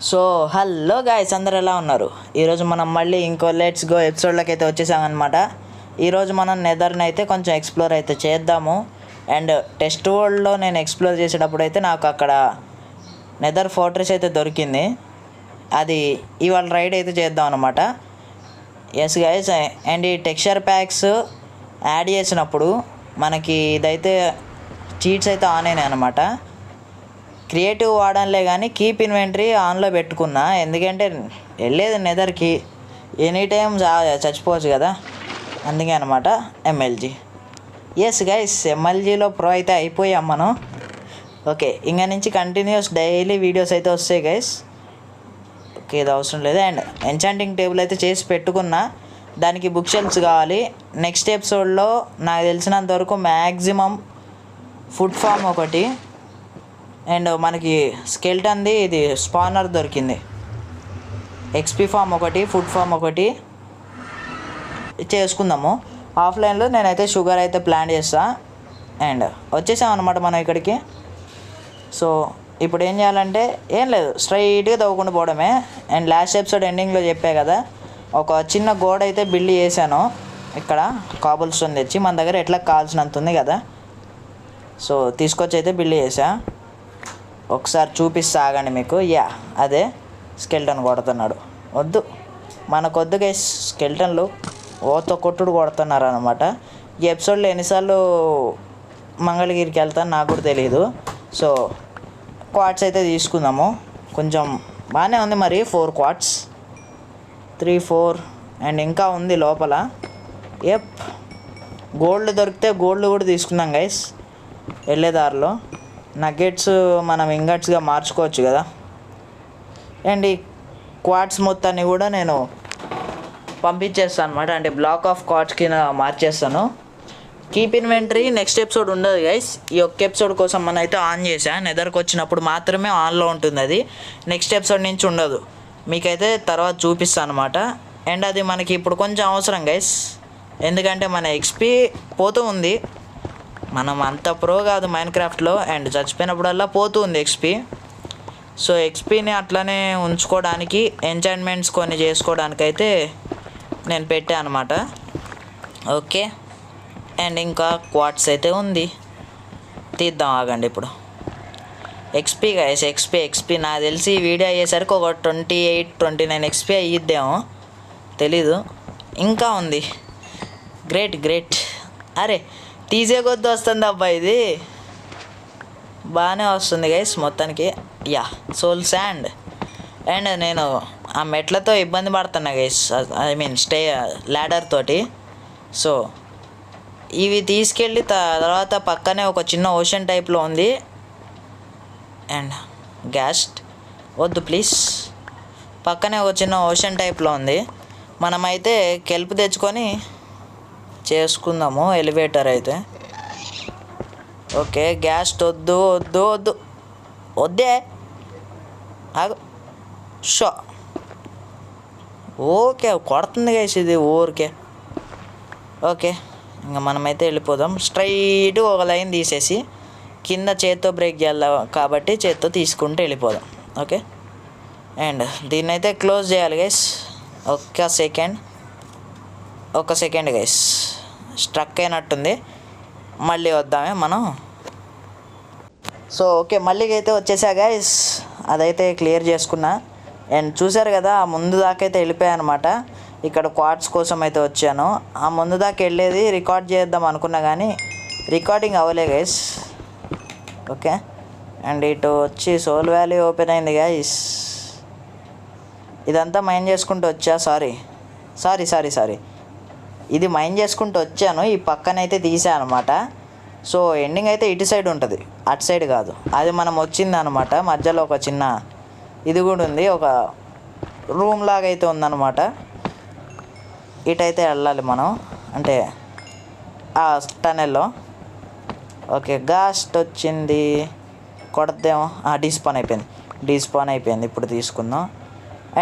So hello guys, అందరు ఎలా ఉన్నారు? ఈరోజు మనం మళ్ళీ ఇంకో లెట్స్ గో ఎపిసోడ్లోకి అయితే వచ్చేసామన్నమాట. ఈరోజు మనం నెదర్ని అయితే కొంచెం ఎక్స్ప్లోర్ అయితే చేద్దాము. అండ్ టెస్ట్ వరల్డ్లో నేను ఎక్స్ప్లోర్ చేసేటప్పుడు అయితే నాకు అక్కడ నెదర్ ఫోర్ట్రెస్ అయితే దొరికింది. అది ఇవాళ రైడ్ అయితే చేద్దాం అనమాట. ఎస్ గైస్, అండ్ ఈ టెక్స్చర్ ప్యాక్స్ యాడ్ చేసినప్పుడు మనకి ఇదైతే చీట్స్ అయితే ఆన్ అయినాయి అనమాట. క్రియేటివ్ వాడనులే కానీ కీప్ ఇన్వెంటరీ ఆన్లో పెట్టుకున్నా, ఎందుకంటే వెళ్ళేది నెదర్కి ఎనీ టైం చచ్చిపోవచ్చు కదా, అందుకే అనమాట. ఎంఎల్జీ, ఎస్ గైస్, ఎంఎల్జీలో ప్రో అయితే అయిపోయాం మనం. ఓకే, ఇంకా నుంచి కంటిన్యూస్ డైలీ వీడియోస్ అయితే వస్తాయి గైస్. ఓకే, ఇది అవసరం లేదు. అండ్ ఎన్చాంటింగ్ టేబుల్ అయితే చేసి పెట్టుకున్నా, దానికి బుక్ షెల్ఫ్స్ కావాలి. నెక్స్ట్ ఎపిసోడ్లో నాకు తెలిసినంత వరకు మ్యాక్సిమం ఫుడ్ ఫామ్ ఒకటి, అండ్ మనకి స్కెల్టన్ది ఇది స్పానర్ దొరికింది. ఎక్స్పీ ఫామ్ ఒకటి, ఫుడ్ ఫామ్ ఒకటి చేసుకుందాము. ఆఫ్లైన్లో నేనైతే షుగర్ అయితే ప్లాన్ చేస్తా. అండ్ వచ్చేసాం అనమాట మనం ఇక్కడికి. సో ఇప్పుడు ఏం చేయాలంటే ఏం లేదు, స్ట్రైట్గా తవ్వుకుంటూ పోవడమే. అండ్ లాస్ట్ ఎపిసోడ్ ఎండింగ్లో చెప్పా కదా, ఒక చిన్న గోడ అయితే బిల్డ్ చేశాను ఇక్కడ. కాబుల్ స్టోన్ తెచ్చి మన దగ్గర ఎట్లా కావాల్సినంత ఉంది కదా, సో తీసుకొచ్చి అయితే బిల్డ్ చేసా. ఒకసారి చూపిస్తా ఆగండి మీకు. యా, అదే స్కెల్టన్ కొడుతున్నాడు. వద్దు, మనకొద్దు గైస్ స్కెల్టన్లు, ఓతో కొట్టుడు కొడుతున్నారు అనమాట. ఈ ఎపిసోడ్లో ఎన్నిసార్లు మంగళగిరికి వెళ్తాను నాకు కూడా తెలియదు. సో క్వార్ట్స్ అయితే తీసుకుందాము. కొంచెం బాగానే ఉంది మరి, 4 క్వార్ట్స్, 3, 4 అండ్ ఇంకా ఉంది లోపల. ఎప్, గోల్డ్ దొరికితే గోల్డ్ కూడా తీసుకుందాం గైస్ వెళ్ళేదారిలో. నగ్గెట్స్ మనం ఇంగట్స్గా మార్చుకోవచ్చు కదా. అండ్ ఈ క్వార్ట్స్ మొత్తాన్ని కూడా నేను పంపించేస్తాను అనమాట, అంటే బ్లాక్ ఆఫ్ క్వార్ట్స్ కింద మార్చేస్తాను. కీప్ ఇన్వెంటరీ నెక్స్ట్ ఎపిసోడ్ ఉండదు గైస్. ఈ ఒక్క ఎపిసోడ్ కోసం మనం అయితే ఆన్ చేసాను. నెదర్కి వచ్చినప్పుడు మాత్రమే ఆన్లో ఉంటుంది అది, నెక్స్ట్ ఎపిసోడ్ నుంచి ఉండదు. మీకైతే తర్వాత చూపిస్తాను అనమాట. అండ్ అది మనకి ఇప్పుడు కొంచెం అవసరం గైస్, ఎందుకంటే మన ఎక్స్పీ పోతూ ఉంది. మనం అంత ప్రో కాదు మైన్క్రాఫ్ట్లో, అండ్ చచ్చిపోయినప్పుడల్లా పోతూ ఉంది ఎక్స్పీ. సో ఎక్స్పీని అట్లనే ఉంచుకోవడానికి, ఎంచాంట్మెంట్స్ కొన్ని చేసుకోవడానికి అయితే నేను పెట్టాను అనమాట. ఓకే, అండ్ ఇంకా క్వార్ట్స్ అయితే ఉంది, తీద్దాం ఆగండి ఇప్పుడు. ఎక్స్పీ గైస్, ఎక్స్పీ నాకు తెలిసి ఈ వీడియో అయ్యేసరికి ఒక 28, 29 ఎక్స్పీ అయ్యిద్దేమో, తెలీదు. ఇంకా ఉంది. గ్రేట్. అరే తీసే కొద్ది వస్తుంది అబ్బా, ఇది బాగానే వస్తుంది గైస్ మొత్తానికి. Yeah, soul sand. అండ్ నేను ఆ మెట్లతో ఇబ్బంది పడుతున్నా గైస్, ఐ మీన్ ల్యాడర్ తోటి. సో ఇవి తీసుకెళ్ళి తర్వాత పక్కనే ఒక చిన్న ఓషన్ టైప్లో ఉంది. అండ్ గ్యాస్ వద్దు ప్లీజ్, పక్కనే ఒక చిన్న ఓషన్ టైప్లో ఉంది. మనమైతే కెల్ప్ తెచ్చుకొని చేసుకుందాము ఎలివేటర్ అయితే. ఓకే, గ్యాస్ వద్దే ఆగు. షో, ఓకే కొడుతుంది గైస్ ఇది ఊరికే. ఓకే, ఇంకా మనమైతే వెళ్ళిపోదాం. స్ట్రైట్గా ఒక లైన్ తీసేసి కింద చేత్తో బ్రేక్ చేయాలి కాబట్టి చేత్తో తీసుకుంటూ వెళ్ళిపోదాం. ఓకే, అండ్ దీన్ని అయితే క్లోజ్ చేయాలి గైస్. ఒక సెకండ్ గైస్, స్ట్రక్ అయినట్టుంది, మళ్ళీ వద్దామే మనం. సో ఓకే, మళ్ళీ అయితే వచ్చేసా గైస్, అదైతే క్లియర్ చేసుకున్నా. అండ్ చూసారు కదా, ఆ ముందు దాకా అయితే వెళ్ళిపోయాను అనమాట. ఇక్కడ క్వార్ట్స్ కోసం అయితే వచ్చాను. ఆ ముందు దాకా వెళ్ళేది రికార్డ్ చేద్దాం అనుకున్నా కానీ రికార్డింగ్ అవ్వలే గైస్. ఓకే, అండ్ ఇటు వచ్చి సోల్ వ్యాలీ ఓపెన్ అయింది గైస్. ఇదంతా మైన్ చేసుకుంటూ వచ్చా, సారీ ఇది మైన్ చేసుకుంటూ వచ్చాను. ఈ పక్కనైతే తీసాను అనమాట. సో ఎండింగ్ అయితే ఇటు సైడ్ ఉంటుంది, అటు సైడ్ కాదు. అది మనం వచ్చింది అనమాట. మధ్యలో ఒక చిన్న ఇది కూడా ఉంది, ఒక రూమ్ లాగా అయితే ఉందన్నమాట. ఇటైతే వెళ్ళాలి మనం, అంటే ఆ టనెల్లో. ఓకే, గాస్ట్ వచ్చింది, కొడద్దేమో. డీస్పాన్ అయిపోయింది. ఇప్పుడు తీసుకుందాం.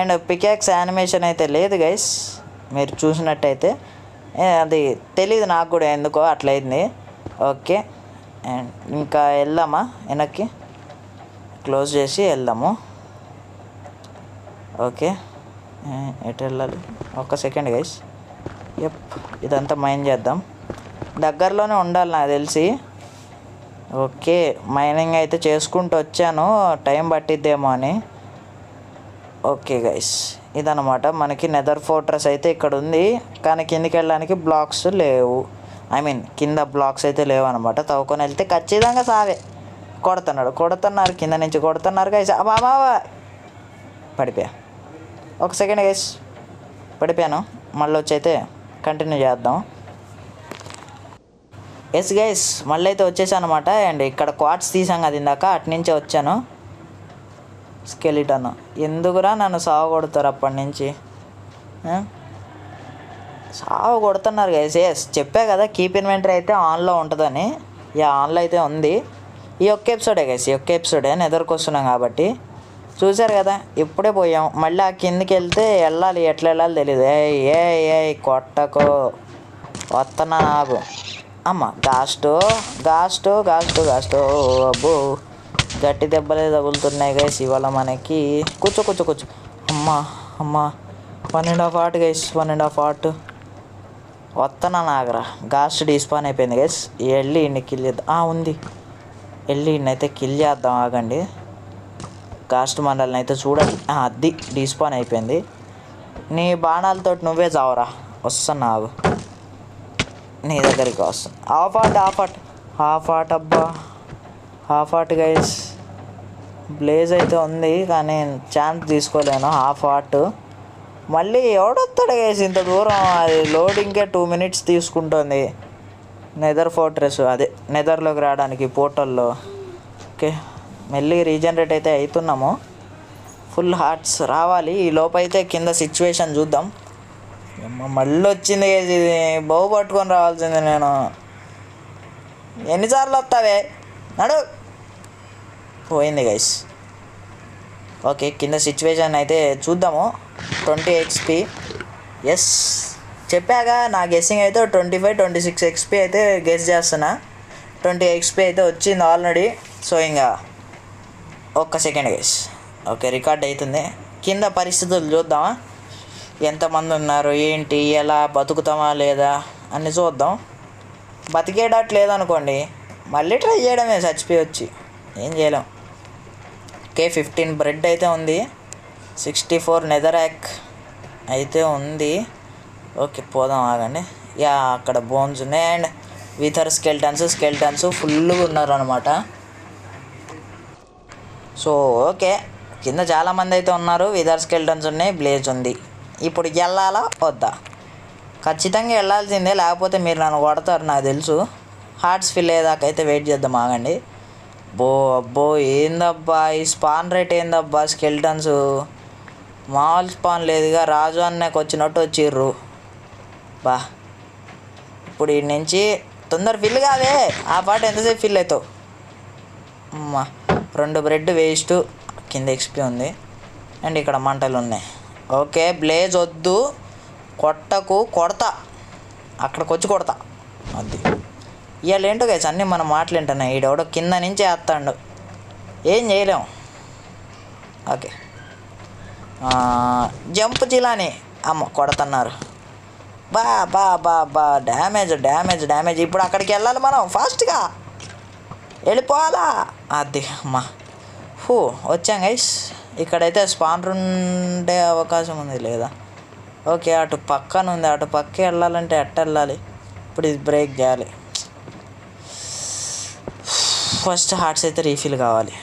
అండ్ పికాక్స్ యానిమేషన్ అయితే లేదు గైస్, మీరు చూసినట్టయితే. అది తెలీదు నాకు కూడా ఎందుకో అట్లయింది. ఓకే, అండ్ ఇంకా వెళ్దామా వెనక్కి, క్లోజ్ చేసి వెళ్దాము. ఓకే, ఎటు వెళ్ళాలి? ఒక్క సెకండ్ గైస్. ఇదంతా మైన్ చేద్దాం. దగ్గరలోనే ఉండాలి నాకు తెలిసి. ఓకే, మైనింగ్ అయితే చేసుకుంటూ వచ్చాను, టైం పట్టిద్దేమో అని. ఓకే గైస్, ఇదన్నమాట మనకి నెదర్ ఫోర్ట్రెస్ అయితే ఇక్కడ ఉంది. కానీ కిందికి వెళ్ళడానికి బ్లాక్స్ లేవు. కింద బ్లాక్స్ అయితే లేవు అనమాట. తవ్వుకొని వెళ్తే ఖచ్చితంగా సావే. కొడుతున్నారు కింద నుంచి కొడుతున్నారు గైస్. బాబా పడిపోయా. ఒక సెకండ్ గైస్, పడిపోయాను. మళ్ళీ వచ్చి అయితే కంటిన్యూ చేద్దాం. ఎస్ గైస్, మళ్ళీ అయితే వచ్చేసాను అనమాట. అండ్ ఇక్కడ క్వార్ట్స్ తీసాం కదా ఇందాక, అటు నుంచే వచ్చాను. స్కెలిటన్ ఎందుకురా నన్ను సాగు కొడతారు అప్పటి నుంచి? సాగు కొడుతున్నారు గైస్. ఎస్ చెప్పా కదా, కీప్ ఇన్వెంటరీ అయితే ఆన్లో ఉంటుందని. ఆన్లో అయితే ఉంది. ఈ ఒక్క ఎపిసోడే గైస్, ఈ ఒక్క ఎపిసోడే ఎదురుకొస్తున్నాం కాబట్టి. చూసారు కదా, ఇప్పుడే పోయాం. మళ్ళీ ఆ కిందికి వెళ్తే వెళ్ళాలి, ఎట్లా వెళ్ళాలి తెలియదు. ఏ కొట్టకో, వస్తున్నా నాకు. అమ్మ గాస్టు అబ్బో, గట్టి దెబ్బలే తగులుతున్నాయి గైస్ ఇవాళ మనకి. కూర్చో. అమ్మ 1.5 హార్ట్ గైస్, 1.5 హార్ట్. వస్తున్నా నాగరా. గాస్ట్ డిస్పాన్ అయిపోయింది గైస్. వెళ్ళి ఇన్ని కిల్ చేద్దాం. ఉంది, వెళ్ళి ఇన్నైతే కిల్ చేద్దాం. ఆగండి, గాస్ట్ మనల్ని అయితే చూడండి. అది డిస్పాన్ అయిపోయింది. నీ బాణాలతో నువ్వే చావరా. వస్తున్నా ఆగు, నీ దగ్గరికి వస్తుంది. హాఫ్ హార్ట్ అబ్బా, హాఫ్ హార్ట్ గైస్. బ్లేజ్ అయితే ఉంది కానీ ఛాన్స్ తీసుకోలేను. హాఫ్ హార్ట్ మళ్ళీ ఎవడొస్తాడు గైస్ ఇంత దూరం? అది లోడింగ్కే 2 minutes తీసుకుంటుంది. నెదర్ ఫోర్ట్రెస్, అదే నెదర్లోకి రావడానికి పోర్టల్లో. ఓకే, మెల్లి రీజనరేట్ అయితే అవుతున్నాము. ఫుల్ హార్ట్స్ రావాలి. ఈ లోపైతే కింద సిచ్యువేషన్ చూద్దాం. మళ్ళీ వచ్చింది ఇది, బహు పట్టుకొని రావాల్సింది నేను. ఎన్నిసార్లు వస్తావే? నడు. పోయింది గైస్. ఓకే, కింద సిచ్యువేషన్ అయితే చూద్దాము. 20 XP. ఎస్ చెప్పాగా, నా గెస్సింగ్ అయితే 25-26 XP అయితే గెస్ చేస్తున్నా. 20 XP అయితే వచ్చింది ఆల్రెడీ. సో ఇంకా ఒక్క సెకండ్ గైస్. ఓకే, రికార్డ్ అవుతుంది. కింద పరిస్థితులు చూద్దామా, ఎంతమంది ఉన్నారు ఏంటి, ఎలా బతుకుతామా లేదా అని చూద్దాం. బతికేటట్టు లేదనుకోండి మళ్ళీ ట్రై చేయడమే, చచ్చిపోయి వచ్చి ఏం చేయలేం. ఓకే, 15 బ్రెడ్ అయితే ఉంది, 64 నెదరాక్ అయితే ఉంది. ఓకే, పోదాం ఆగండి. అక్కడ బోన్స్ ఉన్నాయి. అండ్ విథర్ స్కెల్టన్స్ ఫుల్గా ఉన్నారు అనమాట. సో ఓకే, కింద చాలామంది అయితే ఉన్నారు. విథర్ స్కెల్టన్స్ ఉన్నాయి, బ్లేజ్ ఉంది. ఇప్పుడు వెళ్ళాలా వద్దా? ఖచ్చితంగా వెళ్ళాల్సిందే, లేకపోతే మీరు నన్ను కొడతారు నాకు తెలుసు. హార్ట్స్ ఫిల్ అయ్యేదాకా అయితే వెయిట్ చేద్దాం ఆగండి. అబ్బో ఏందబ్బా ఈ స్పాన్ రేట్ ఏందబ్బా? స్కెల్టన్స్ మామూలు స్పాన్ లేదుగా, రాజు అన్నకు వచ్చినట్టు వచ్చిర్రు. ఇప్పుడు ఈ నుంచి తొందర ఫిల్ కాదే, ఆ పాట ఎంతసేపు ఫిల్ అవుతావు? అమ్మా 2 బ్రెడ్ వేస్ట్. కింద XP ఉంది. అండ్ ఇక్కడ మంటలు ఉన్నాయి. ఓకే, బ్లేజ్ వద్దు, కొడతా, అక్కడికి వచ్చి కొడతా. అది ఇవాళ ఏంటో గైస్ అన్నీ మనం మాటలేంటున్నాయి. ఈడెవడో కింద నుంచి వేస్తాడు, ఏం చేయలేం. ఓకే, జంప్ జిలాని కొడుతున్నారు. డ్యామేజ్. ఇప్పుడు అక్కడికి వెళ్ళాలి మనం, ఫాస్ట్గా వెళ్ళిపోవాలా. అది అమ్మా వచ్చాం గైస్. ఇక్కడైతే స్పానర్ ఉండే అవకాశం ఉంది లేదా? ఓకే, అటు పక్కన ఉంది, అటు పక్క వెళ్ళాలంటే ఎట్ట వెళ్ళాలి? ఇప్పుడు ఇది బ్రేక్ చేయాలి. ఫస్ట్ హార్ట్స్ అయితే రీఫిల్ కావాలి.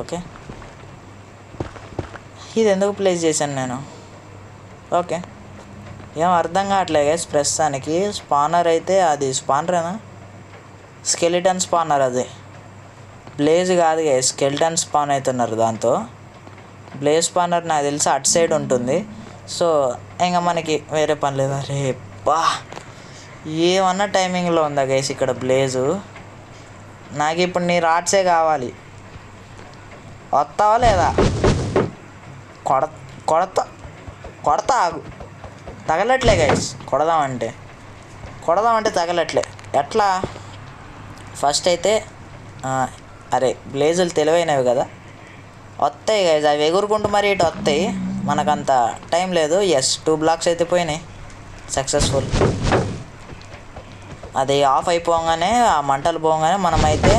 ఓకే, ఇది ఎందుకు ప్లేస్ చేశాను నేను? ఓకే, ఏం అర్థం కావట్లేదు గైస్ ప్రస్తుతానికి. స్పానర్ అయితే అది స్పానరేనా? స్కెలిటన్ స్పానర్ అది, బ్లేజ్ కాదు గైస్, స్కెలిటన్ స్పాన్ అవుతున్నారు దాంతో. బ్లేజ్ స్పానర్ నాకు తెలిసి అటు సైడ్ ఉంటుంది. సో ఇంకా మనకి వేరే పని లేదా? రేపా ఏమన్నా టైమింగ్లో ఉందా గైస్ ఇక్కడ బ్లేజు? నాకు ఇప్పుడు నీ రాట్సే కావాలి, వస్తావా లేదా? కొడతా ఆగు. తగలట్లే గైస్, కొడదామంటే తగలట్లే. ఎట్లా? ఫస్ట్ అయితే అరే బ్లేజులు తెలివైనవి కదా, వస్తాయి గైజ్, అవి ఎగురుకుంటూ మరి ఇటు వస్తాయి, మనకంత టైం లేదు. ఎస్ 2 బ్లాక్స్ అయితే పోయినాయి సక్సెస్ఫుల్. అది ఆఫ్ అయిపోగానే ఆ మంటలు పోగానే మనమైతే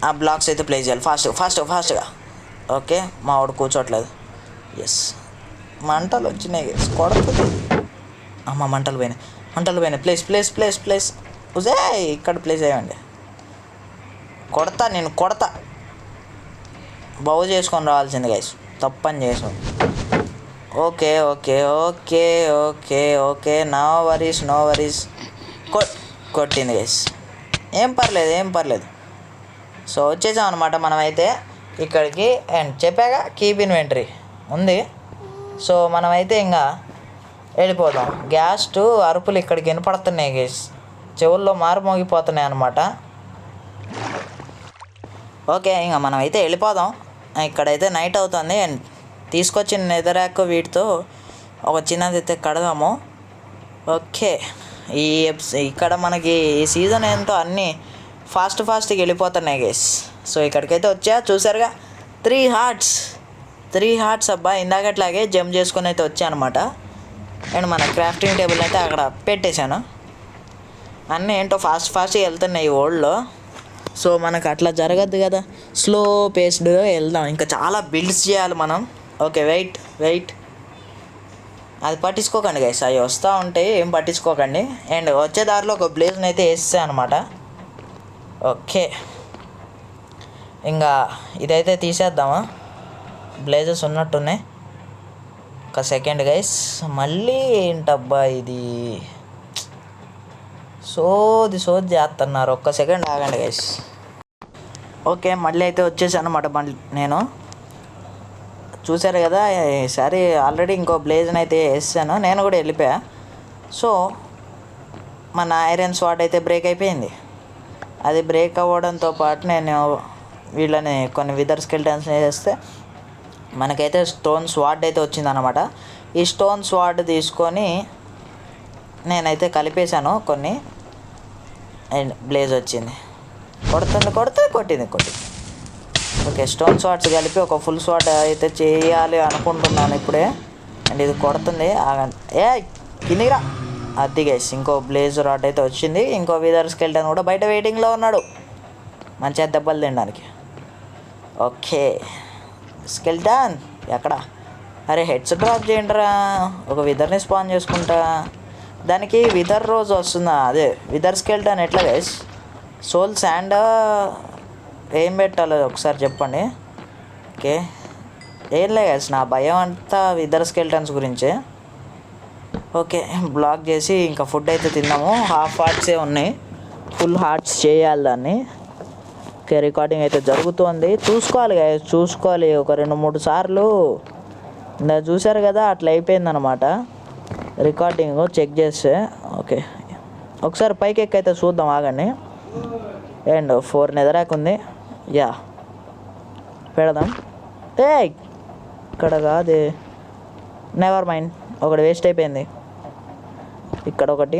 ఆ బ్లాక్స్ అయితే ప్లే చేయాలి ఫాస్ట్గా. ఓకే మా వాడు కూర్చోట్లేదు. ఎస్ మంటలు వచ్చినాయి గైస్, కొడుతుంది. అమ్మ మంటలు పోయినాయి. ప్లేస్ ఉజే ఇక్కడ ప్లేస్ అయ్యండి. నేను కొడతా. బాగు చేసుకొని రావాల్సింది గైస్, తప్పని చేసాం. Okay no worries. కొట్టింది గైస్, ఏం పర్లేదు. సో వచ్చేసాం అనమాట మనమైతే ఇక్కడికి. అండ్ చెప్పాక కీప్ ఇన్వెంటరీ ఉంది. సో మనమైతే ఇంకా వెళ్ళిపోదాం. గ్యాస్ అరుపులు ఇక్కడికి వినపడుతున్నాయి గైస్, చెవుల్లో మారుమోగిపోతున్నాయి అనమాట. ఓకే ఇంకా మనమైతే వెళ్ళిపోదాం. ఇక్కడైతే నైట్ అవుతుంది. అండ్ తీసుకొచ్చిన నెదరాక్ వీటితో ఒక చిన్నది అయితే కడదాము. ఓకే ఇక్కడ మనకి ఈ సీజన్ ఏంటో అన్నీ ఫాస్ట్గా వెళ్ళిపోతున్నాయి గైస్. సో ఇక్కడికైతే చూసారుగా 3 హార్ట్స్ అబ్బా, ఇందాకట్లాగే జంప్ చేసుకొని అయితే వచ్చానమాట. అండ్ మన క్రాఫ్టింగ్ టేబుల్ అయితే అక్కడ పెట్టేశాను. అన్నీ ఏంటో ఫాస్ట్గా వెళ్తున్నాయి ఈ వరల్డ్లో. సో మనకు అట్లా జరగద్దు కదా, స్లో పేస్డ్గా వెళ్దాం. ఇంకా చాలా బిల్డ్స్ చేయాలి మనం. ఓకే వెయిట్ అది పట్టించుకోకండి గైస్, అవి వస్తూ ఉంటాయి, ఏం పట్టించుకోకండి. అండ్ వచ్చే దారిలో ఒక బ్లేజ్ని అయితే వేస్తాను అనమాట. ఓకే ఇంకా ఇదైతే తీసేద్దామా, బ్లేజెస్ ఉన్నట్టున్నాయి. ఒక సెకండ్ గైస్, మళ్ళీ ఏంటబ్బా ఇది సోది చేస్తున్నారు. ఒక్క సెకండ్ ఆగండి గైస్. ఓకే మళ్ళీ అయితే వచ్చేసాను అనమాట. నేను చూసారు కదా, ఈసారి ఆల్రెడీ ఇంకో బ్లేజ్ని అయితే వేసాను, నేను కూడా వెళ్ళిపోయా. సో మన ఐరన్ స్వాట్ అయితే బ్రేక్ అయిపోయింది. అది బ్రేక్ అవ్వడంతో పాటు నేను వీళ్ళని కొన్ని విదర్ స్కెల్టన్స్ని వేస్తే మనకైతే స్టోన్ స్వాడ్ అయితే వచ్చిందనమాట. ఈ స్టోన్ స్వాడ్ తీసుకొని నేనైతే కలిపేశాను కొన్ని, అండ్ బ్లేజ్ వచ్చింది. కొట్టింది. ఓకే స్టోన్ స్వాడ్స్ కలిపి ఒక ఫుల్ స్వాడ్ అయితే చేయాలి అనుకుంటున్నాను ఇప్పుడే. అండ్ ఇది కొడుతుంది, ఆగండి. కిందిరా. అది గైస్ ఇంకో బ్లేజ్ రాడ్ అయితే వచ్చింది. ఇంకో విదర్ స్కెల్టన్ కూడా బయట వెయిటింగ్లో ఉన్నాడు మంచిగా దెబ్బలు తినడానికి. ఓకే స్కెల్టన్ ఎక్కడ? అరే హెడ్స్ డ్రాప్ చేయండిరా, ఒక విదర్ని స్పాన్ చేసుకుంటా. దానికి విదర్ రోజ్ వస్తుందా? అదే విదర్ స్కెల్టన్ ఎట్లా గైస్? సోల్ శాండ్ ఏం పెట్టాలో ఒకసారి చెప్పండి. ఓకే ఏం లే గైస్, నా భయం అంతా విదర్ స్కెల్టన్స్ గురించే. ఓకే బ్లాక్ చేసి ఇంకా ఫుడ్ అయితే తిన్నాము. హాఫ్ హార్ట్సే ఉన్నాయి, ఫుల్ హార్ట్స్ చేయాలి దాన్ని. ఓకే రికార్డింగ్ అయితే జరుగుతుంది, చూసుకోవాలి ఒక 2-3 సార్లు. ఇందా చూసారు కదా అట్లా అయిపోయిందనమాట రికార్డింగ్ చెక్ చేస్తే. ఓకే ఒకసారి పైకి ఎక్కైతే చూద్దాం ఆగండి. అండ్ 4 నెదరాక్ ఉంది, పెడదాం. ఇక్కడ కాదు, నెవర్ మైండ్, ఒకటి వేస్ట్ అయిపోయింది. ఇక్కడ ఒకటి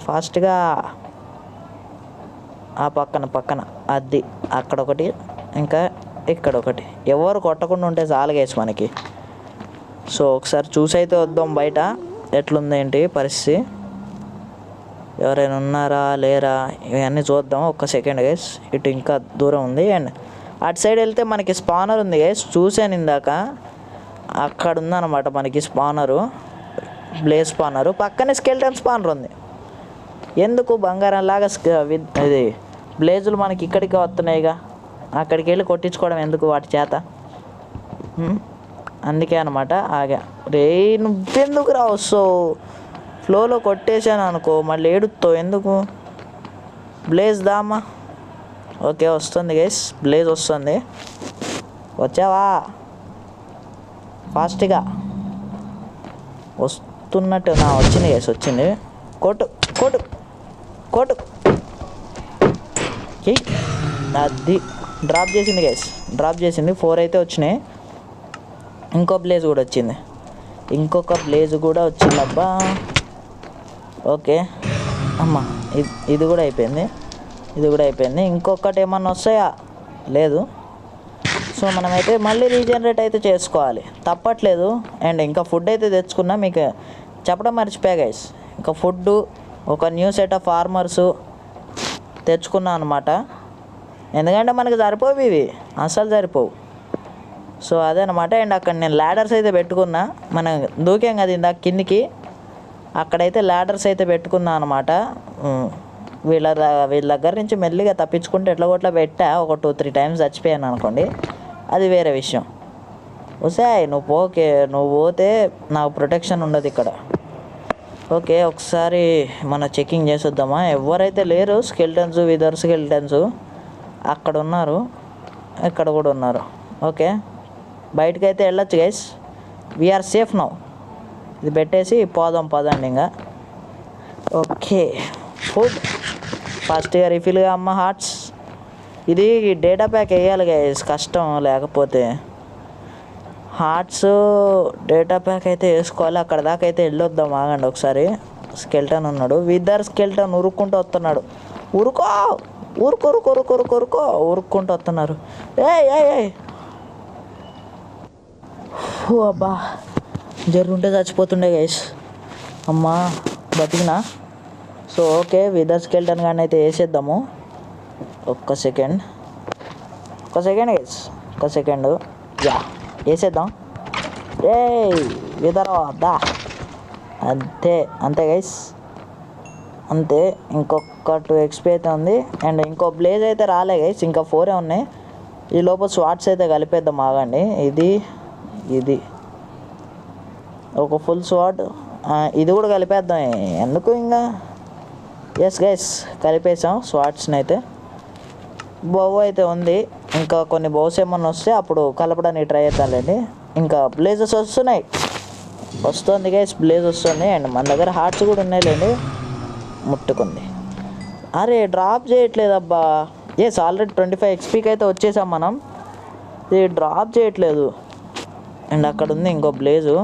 ఫాస్ట్గా ఆ పక్కన అది అక్కడ ఒకటి, ఇంకా ఇక్కడ ఒకటి. ఎవరు కొట్టకుండా ఉంటే చాలు గైస్ మనకి. సో ఒకసారి చూసి అయితే వద్దాం బయట ఎట్లుందేంటి పరిస్థితి, ఎవరైనా ఉన్నారా లేరా ఇవన్నీ చూద్దాం. ఒక్క సెకండ్ గైస్, ఇటు ఇంకా దూరం ఉంది. అండ్ అటు సైడ్ వెళ్తే మనకి స్పానర్ ఉంది గైస్, చూశాను ఇందాక. అక్కడ ఉందన్నమాట మనకి స్పానరు, బ్లేజ్ స్పానరు. పక్కనే స్కెల్టన్ స్పానర్ ఉంది. ఎందుకు బంగారం లాగా ఇది బ్లేజులు మనకి ఇక్కడికి వస్తున్నాయిగా, అక్కడికి వెళ్ళి కొట్టించుకోవడం ఎందుకు వాటి చేత? అందుకే అనమాట ఆగా. రే నువ్వెందుకు రా వస్తావు? ఫ్లోలో కొట్టేశాను అనుకో మళ్ళీ ఏడుస్తావు ఎందుకు? బ్లేజ్ దామా. ఓకే వస్తుంది గైస్, బ్లేజ్ వస్తుంది. వచ్చావా? ఫాస్ట్గా వస్తున్నట్టు వచ్చింది గైస్, వచ్చింది. కొట్టు అది డ్రాప్ చేసింది గైస్, డ్రాప్ చేసింది. 4 అయితే వచ్చినాయి. ఇంకో బ్లేజ్ కూడా వచ్చింది, ఇంకొక బ్లేజ్ కూడా వచ్చిందబ్బా. ఓకే అమ్మ ఇది కూడా అయిపోయింది, ఇంకొకటి ఏమన్నా వస్తాయా? లేదు. సో మనమైతే మళ్ళీ రీజనరేట్ అయితే చేసుకోవాలి, తప్పట్లేదు. అండ్ ఇంకా ఫుడ్ అయితే తెచ్చుకున్నా, మీకు చెప్పడం మర్చిపోయా గైస్. ఇంకా ఫుడ్డు, ఒక న్యూ సెట్ ఆఫ్ ఆర్మర్సు తెచ్చుకున్నా అనమాట. ఎందుకంటే మనకు సరిపోవు ఇవి, అస్సలు సరిపోవు. సో అదేనమాట. అండ్ అక్కడ నేను ల్యాడర్స్ అయితే పెట్టుకున్నా, మనం దూకాం కదా ఇందాక కిందికి, అక్కడైతే ల్యాడర్స్ అయితే పెట్టుకున్నా అనమాట. వీళ్ళ దగ్గర నుంచి మెల్లిగా తప్పించుకుంటే ఎట్లా కొట్లా పెట్టా, ఒక 2-3 టైమ్స్ చచ్చిపోయాను అనుకోండి, అది వేరే విషయం. వసాయ్ నువ్వు పోతే నాకు ప్రొటెక్షన్ ఉండదు ఇక్కడ. ఓకే, ఒకసారి మనం చెకింగ్ చేసొద్దామా. ఎవరైతే లేరు స్కెల్టన్స్, విదర్ స్కెల్టన్స్ అక్కడ ఉన్నారు, ఇక్కడ కూడా ఉన్నారు. ఓకే, బయటకైతే వెళ్ళొచ్చు గైస్, వీఆర్ సేఫ్ నౌ. ఇది పెట్టేసి పదండి ఇంకా. ఓకే, ఫుడ్ ఫస్ట్గా రిఫిల్గా అమ్మ హార్ట్స్. ఇది డేటా ప్యాక్ వేయాలి గైస్, కష్టం. లేకపోతే హార్ట్స్ డేటా ప్యాక్ అయితే వేసుకోవాలి. అక్కడ దాకా అయితే వెళ్ళొద్దాం, ఆగండి ఒకసారి. స్కెల్టన్ ఉన్నాడు, విదర్ స్కెల్టన్ ఉరుక్కుంటూ వస్తున్నాడు. ఉరుక్కుంటూ వస్తున్నారు. ఏ అబ్బా, జరుగుంటే చచ్చిపోతుండే గైస్. అమ్మా బతికినా. సో ఓకే, విదర్ స్కెల్టన్ కానీ అయితే వేసేద్దాము. ఒక్క సెకండ్ గైస్, ఒక్క సెకండ్. యా, వేసేద్దాం. ఏ విదర్ దా, అంతే గైస్, అంతే. ఇంకొక 2 XP అయితే ఉంది. అండ్ ఇంకో బ్లేజ్ అయితే రాలే గైస్, ఇంకా 4 ఉన్నాయి. ఈ లోపల స్వాట్స్ అయితే కలిపేద్దాం, ఆగండి. ఇది ఒక ఫుల్ స్వాట్, ఇది కూడా కలిపేద్దాం. ఎందుకు ఇంకా. ఎస్ గైస్, కలిపేసాం స్వాట్స్ని అయితే. బౌ అయితే ఉంది, ఇంకా కొన్ని బౌస్ ఏమన్నా వస్తే అప్పుడు కలపడానికి ట్రై చేద్దాంలేండి. ఇంకా బ్లేజెస్ వస్తుంది గైస్, బ్లేజ్ వస్తుంది. అండ్ మన దగ్గర హార్ట్స్ కూడా ఉన్నాయిలేండి. ముట్టుకుంది, అరే డ్రాప్ చేయట్లేదు అబ్బా. ఎస్, ఆల్రెడీ 25 XPకి అయితే వచ్చేసాం మనం. ఇది డ్రాప్ చేయట్లేదు. అండ్ అక్కడ ఉంది ఇంకో బ్లేజు.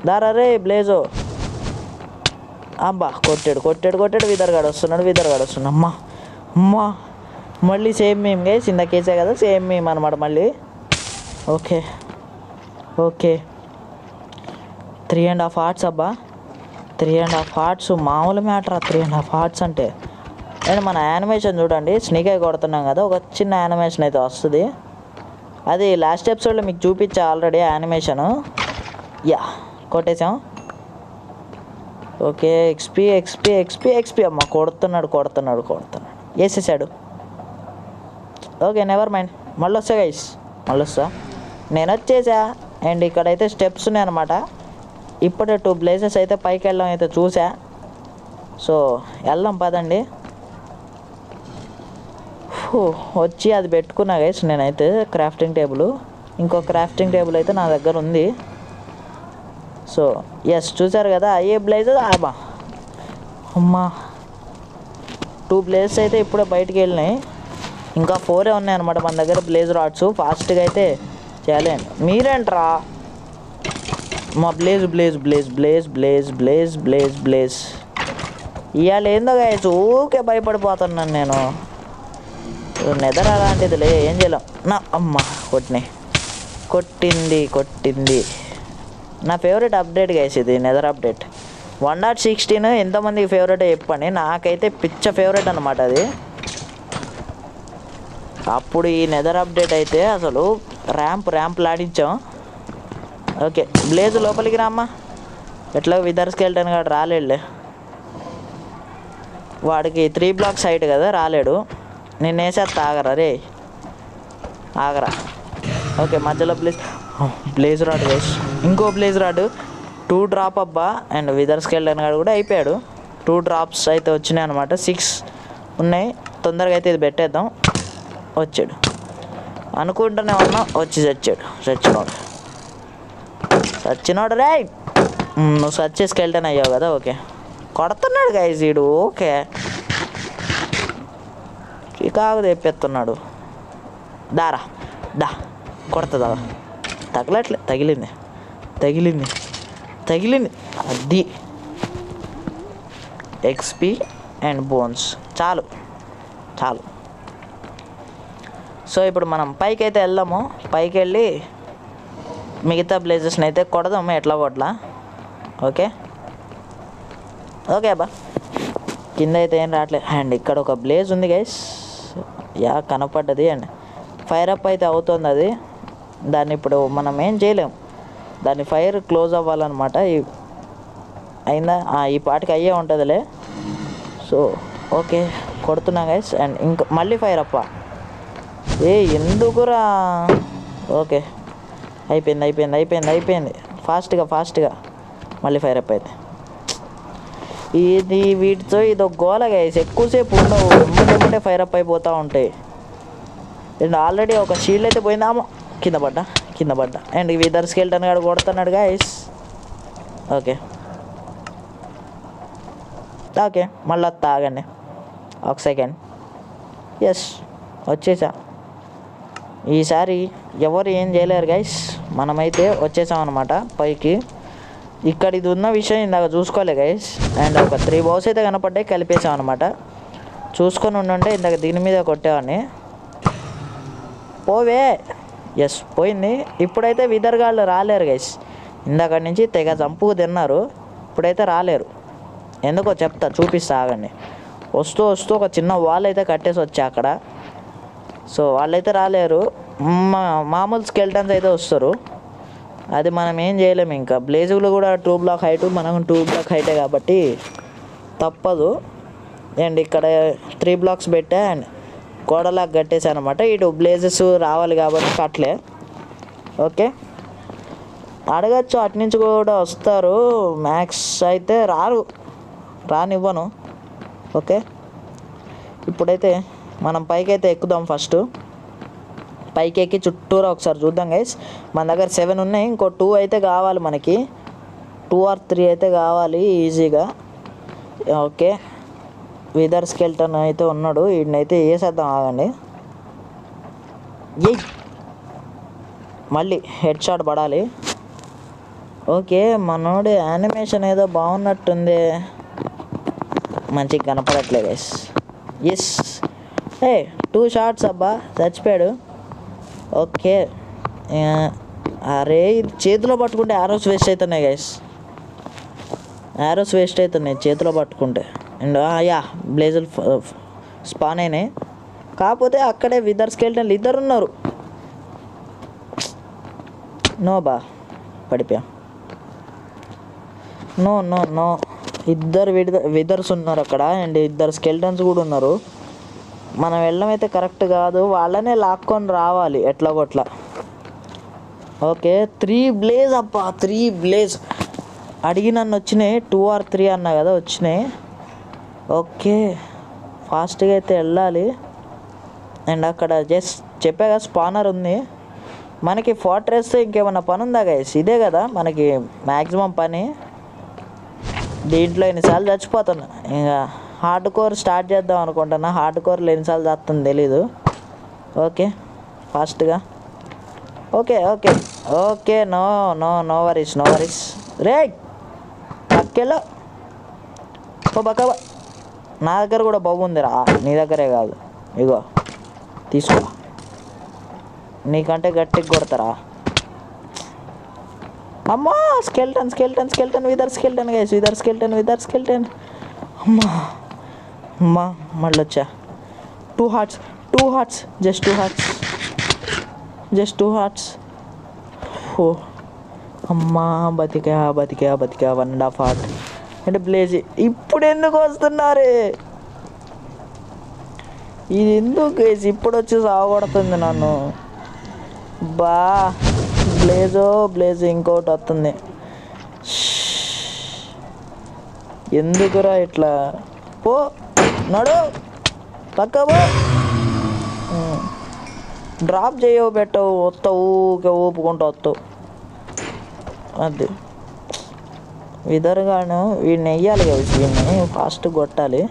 దారే బ్లేజు. అబ్బా, కొట్టాడు. విదర్గాడు వస్తున్నాడు. అమ్మా మళ్ళీ సేమ్ మేము గైస్, ఇందాకేసే కదా, సేమ్ మేము అనమాట మళ్ళీ. ఓకే 3.5 హార్ట్స్ అబ్బా. 3.5 హార్ట్స్ మామూలు మ్యాటర్. 3.5 హార్ట్స్ అంటే. అండ్ మన యానిమేషన్ చూడండి, స్నీక్ అయి కొడుతున్నాం కదా, ఒక చిన్న యానిమేషన్ అయితే వస్తుంది. అది లాస్ట్ ఎపిసోడ్లో మీకు చూపించా ఆల్రెడీ యానిమేషను. యా, కొట్టేసాం. ఓకే, ఎక్స్పీ అమ్మ. కొడుతున్నాడు వేసేసాడు. Okay, never mind. మళ్ళీ వస్తా గైస్, నేను వచ్చేసా. అండ్ ఇక్కడైతే స్టెప్స్ ఉన్నాయి అనమాట. ఇప్పుడే 2 ప్లేసెస్ అయితే పైకి వెళ్ళడం అయితే చూసా. సో వెళ్దాం పదండి. వచ్చి అది పెట్టుకున్నా గైస్ నేనైతే, క్రాఫ్టింగ్ టేబుల్. ఇంకో క్రాఫ్టింగ్ టేబుల్ అయితే నా దగ్గర ఉంది. సో ఎస్, చూసారు కదా, అయ్యే బ్లేజ్. అమ్మా 2 బ్లేజెస్ అయితే ఇప్పుడే బయటికి వెళ్ళినాయి. ఇంకా 4 ఉన్నాయి అనమాట మన దగ్గర బ్లేజ్ రాడ్స్. ఫాస్ట్గా అయితే చేయాలండి. మీరేంట్రా మా బ్లేజ్ ఇవాళ ఏందో గైస్, ఊకే భయపడిపోతున్నాను నేను. నెదర్ అలాంటిదిలే, ఏం చేయలేం. నా అమ్మ కొట్టింది. నా ఫేవరెట్ అప్డేట్ గైస్ ఇది, నెదర్ అప్డేట్ 1.16. ఎంతమందికి ఫేవరెట్ చెప్పండి, నాకైతే పిచ్చ ఫేవరెట్ అనమాట అది. అప్పుడు ఈ నెదర్ అప్డేట్ అయితే అసలు ర్యాంప్ లాడించాం. ఓకే, బ్లేజ్ లోపలికి రామ్మా. ఎట్లా విదర్ స్కెల్టన్ గాడు రాలేడులే, వాడికి 3 బ్లాక్స్ హైట్ కదా, రాలేడు. నేను వేసేస్తా, ఆగరా. ఓకే, మధ్యలో బ్లేజ్ రాడ్ వేసి ఇంకో బ్లేజ్ రాడ్ 2 డ్రాప్ అబ్బా. అండ్ విదర్ స్కెల్టన్ గాడు కూడా అయిపోయాడు. 2 డ్రాప్స్ అయితే వచ్చినాయి అనమాట. 6 ఉన్నాయి. తొందరగా అయితే ఇది పెట్టేద్దాం. వచ్చాడు అనుకుంటూనే ఉన్నా, వచ్చి చచ్చినోడు రే. నువ్వు సచ్చి స్కెల్టన్ అయ్యావు కదా. ఓకే, కొడుతున్నాడు గైస్ వీడు. ఓకే, చికాకు తెప్పిస్తున్నాడు. దా కొడతా. తగలట్లే, తగిలింది. అది XP అండ్ బోన్స్ చాలు. సో ఇప్పుడు మనం పైకి అయితే వెళ్దాము. పైకి వెళ్ళి మిగతా బ్లేజెస్ని అయితే కొడదాము ఎట్లా కొట్లా. ఓకే ఓకే అబ్బా. కింద అయితే ఏం రావట్లేదు. అండ్ ఇక్కడ ఒక బ్లేజ్ ఉంది గైస్, కనపడ్డది. అండ్ ఫైర్ అప్ అయితే అవుతుంది అది. దాన్ని ఇప్పుడు మనం ఏం చేయలేము, దాన్ని ఫైర్ క్లోజ్ అవ్వాలన్నమాట. అయిందా? ఈ పాటికి అయ్యే ఉంటుందిలే. సో ఓకే కొడుతున్నా గైస్. అండ్ ఇంకా మళ్ళీ ఫైర్ అప్ప. ఎందుకురా? ఓకే అయిపోయింది. ఫాస్ట్గా మళ్ళీ ఫైర్ అప్ అయితే. వీటితో ఇది ఒక గోల గైస్, ఎక్కువసేపు ఉండవు, ఎమ్మటే ఫైర్ అప్ అయిపోతూ ఉంటాయి. అండ్ ఆల్రెడీ ఒక షీల్డ్ అయితే పోయిందామో, కింద పడ్డా. అండ్ విదర్ స్కెల్టన్ గాడు కొడుతున్నాడు గైస్. ఓకే మళ్ళీ తాగండి ఒక సెకండ్. ఎస్ వచ్చేసా. ఈసారి ఎవరు ఏం చేయలేరు గైస్, మనమైతే వచ్చేసామన్నమాట పైకి. ఇక్కడ ఇది ఉన్న విషయం ఇందాక చూసుకోలే గైస్. అండ్ ఒక 3 బాల్స్ అయితే కనపడ్డాయి, కలిపేసాం అనమాట. చూసుకొని ఉండుంటే ఇందాక దీని మీద కొట్టేవాడిని. పోవే. ఎస్ పోయింది. ఇప్పుడైతే విదర్గాళ్ళు రాలేరు గైస్. ఇందాక నుంచి తెగ చంపుకు తిన్నారు, ఇప్పుడైతే రాలేరు. ఎందుకో చెప్తా, చూపిస్తా ఆగండి. వస్తూ ఒక చిన్న వాల్ అయితే కట్టేసి వచ్చా అక్కడ. సో వాళ్ళైతే రాలేరు. మామూలు స్కెల్టన్స్ అయితే వస్తారు, అది మనం ఏం చేయలేము. ఇంకా బ్లేజులు కూడా 2 బ్లాక్ హైట్, మనం 2 బ్లాక్ హైటే కాబట్టి తప్పదు. అండ్ ఇక్కడ 3 బ్లాక్స్ పెట్టా అండ్ గోడలాగా కట్టేసాను అనమాట. ఇటు బ్లేజెస్ రావాలి కాబట్టి కట్టలే. ఓకే అడగచ్చు, అటు నుంచి కూడా వస్తారు. మ్యాక్స్ అయితే రానివ్వను. ఓకే ఇప్పుడైతే మనం పైకైతే ఎక్కుదాం. ఫస్ట్ పైకి ఎక్కి చుట్టూరా ఒకసారి చూద్దాం గైస్. మన దగ్గర 7 ఉన్నాయి, ఇంకో 2 అయితే కావాలి మనకి. 2 or 3 అయితే కావాలి ఈజీగా. ఓకే విదర్ స్కెల్టన్ అయితే ఉన్నాడు, వీడినైతే వేసేద్దాం ఆగండి. మళ్ళీ హెడ్ షాట్ పడాలి. ఓకే మనోడి యానిమేషన్ ఏదో బాగున్నట్టుంది, మంచిగా కనపడట్లేదు గైస్. ఎస్ 2 షాట్స్ అబ్బా, చచ్చిపోయాడు. ఓకే అరే ఇది చేతిలో పట్టుకుంటే యారోస్ వేస్ట్ అవుతున్నాయి గైస్, చేతిలో పట్టుకుంటే. అండ్ బ్లేజులు స్పాన్ అయినాయి, కాకపోతే అక్కడే విదర్ స్కెల్టన్లు 2 ఉన్నారు. పడిపోయా. నో 2 విదర్స్ ఉన్నారు అక్కడ, అండ్ 2 స్కెల్టన్స్ కూడా ఉన్నారు. మనం వెళ్ళడం అయితే కరెక్ట్ కాదు, వాళ్ళనే లాక్కొని రావాలి ఎట్లా కొట్లా. ఓకే 3 బ్లేజ్ అబ్బా, 3 బ్లేజ్ నన్ను వచ్చినాయి. 2 or 3 అన్నా కదా వచ్చినాయి. ఓకే ఫాస్ట్గా అయితే వెళ్ళాలి. అండ్ అక్కడ జస్ట్ చెప్పా కదా స్పానర్ ఉంది మనకి. ఫోర్ట్రెస్ ఇంకేమన్నా పని ఉందా గైస్? ఇదే కదా మనకి మ్యాక్సిమం పని. దీంట్లో ఎన్నిసార్లు చచ్చిపోతున్నా. ఇంకా హార్డ్ కోర్ స్టార్ట్ చేద్దాం అనుకుంటున్నా. హార్డ్ కోర్లో ఎన్నిసార్లు చేస్తుందో తెలీదు. ఓకే ఫాస్ట్గా. Okay no worries. రే పక్కెళ్ళో బక్కబా. నా దగ్గర కూడా బాగుందిరా, నీ దగ్గరే కాదు. ఇగో తీసుకో, నీకంటే గట్టిగా కొడతారా. అమ్మా స్కెల్టన్ విదర్ స్కెల్టన్ గైస్, విదర్ స్కెల్టన్. అమ్మా మళ్ళీ వచ్చా. 2 hearts, జస్ట్ 2 hearts. ఓ అమ్మా బతికా 1.5 heart. అంటే బ్లేజ్ ఇప్పుడు ఎందుకు వస్తున్నారే? ఇది ఎందుకు గైస్ ఇప్పుడు వచ్చి సాగొడుతుంది నన్ను? బ్లేజ్ ఇంకోటి వస్తుంది. ఎందుకురా ఇట్లా? పో నడు పక్కబో. డ్రాప్ చేయవు పెట్టవు, వస్తావు ఊపుకుంటూ వస్తావు. అది విదర్గాను వీడిని వెయ్యాలి కదా, వీడిని ఫాస్ట్ కొట్టాలి.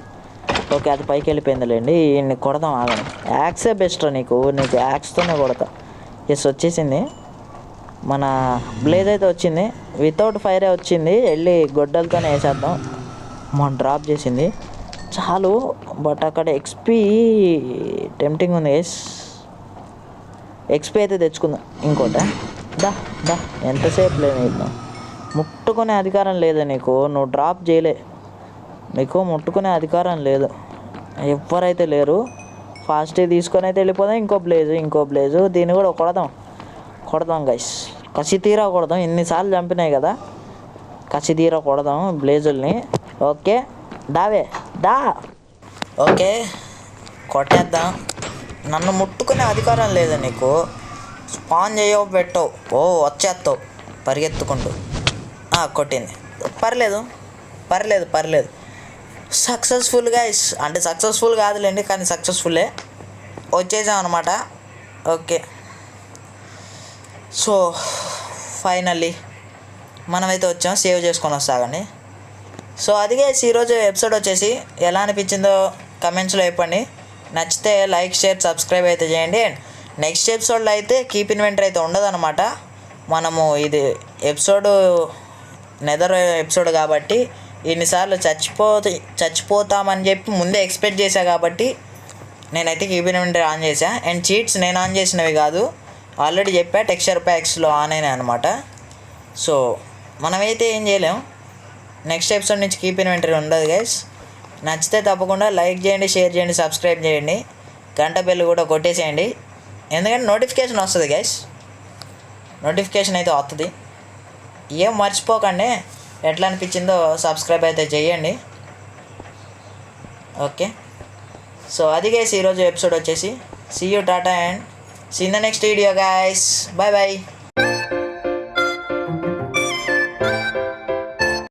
ఓకే అది పైకి వెళ్ళిపోయిందిలేండి. వీడిని కొడదాం ఆగండి. యాక్సే బెస్ట్ రా నీకు యాక్స్తోనే కొడతా. ఎస్ వచ్చేసింది మన బ్లేజ్ అయితే వచ్చింది. వితౌట్ ఫైరే వచ్చింది. వెళ్ళి గొడ్డలతోనే వేసేద్దాం. మనం డ్రాప్ చేసింది చాలు. బట్ అక్కడ XP టెంప్టింగ్ ఉంది గైస్. ఎక్స్పీ అయితే తెచ్చుకుందాం ఇంకోట. దా దా ఎంతసేపు లేదు నీకు ముట్టుకునే అధికారం లేదు నీకు, నువ్వు డ్రాప్ చేయలే, నీకు ముట్టుకునే అధికారం లేదు, ఎవరైతే లేరు. ఫాస్ట్గా తీసుకొని అయితే వెళ్ళిపోదాం. ఇంకో బ్లేజు దీన్ని కూడా కొడదాం గైస్, కసి తీరా కొడదాం. ఎన్నిసార్లు చంపినాయి కదా, కసి తీరా కొడదాం బ్లేజుల్ని. ఓకే దావే దా. ఓకే కొట్టేద్దాం. నన్ను ముట్టుకునే అధికారం లేదు నీకు, స్పాన్ చేయవు పెట్టవు, వచ్చేస్తావు పరిగెత్తుకుంటూ. కొట్టింది, పర్లేదు. సక్సెస్ఫుల్ గైస్, అంటే సక్సెస్ఫుల్ కాదులేండి కానీ సక్సెస్ఫుల్లే, వచ్చేసాం అనమాట. ఓకే సో ఫైనల్లీ మనమైతే వచ్చాం, సేవ్ చేసుకొని వస్తాగండి. సో అది గైస్ ఈరోజు ఎపిసోడ్ వచ్చేసి ఎలా అనిపించిందో కమెంట్స్లో చెప్పండి. నచ్చితే లైక్ షేర్ సబ్స్క్రైబ్ అయితే చేయండి. అండ్ నెక్స్ట్ ఎపిసోడ్లో అయితే కీప్ ఇన్వెంటరీ అయితే ఉండదన్నమాట. మనము ఇది నెదర్ ఎపిసోడ్ కాబట్టి ఇన్నిసార్లు చచ్చిపోతామని చెప్పి ముందే ఎక్స్పెక్ట్ చేశా కాబట్టి నేనైతే కీప్ ఇన్వెంటరీ ఆన్ చేశా. అండ్ చీట్స్ నేను ఆన్ చేసినవి కాదు, ఆల్రెడీ చెప్పా టెక్స్చర్ ప్యాక్స్లో ఆన్ అయినాయి అనమాట. సో మనమైతే ఏం చేయలేం. నెక్స్ట్ ఎపిసోడ్ నుంచి కీప్ ఇన్వెంటరీ ఉండదు గైస్. నచ్చితే తప్పకుండా లైక్ చేయండి, షేర్ చేయండి, సబ్స్క్రైబ్ చేయండి, గంట బెల్ కూడా కొట్టేసేయండి. ఎందుకంటే నోటిఫికేషన్ వస్తుంది గైస్, నోటిఫికేషన్ అయితే వస్తుంది. ఏం మర్చిపోకండి, ఎట్లా అనిపించిందో సబ్స్క్రైబ్ అయితే చేయండి. ఓకే సో అది గైస్ ఈరోజు ఎపిసోడ్ వచ్చేసి. See you tata and see in the next video guys. Bye.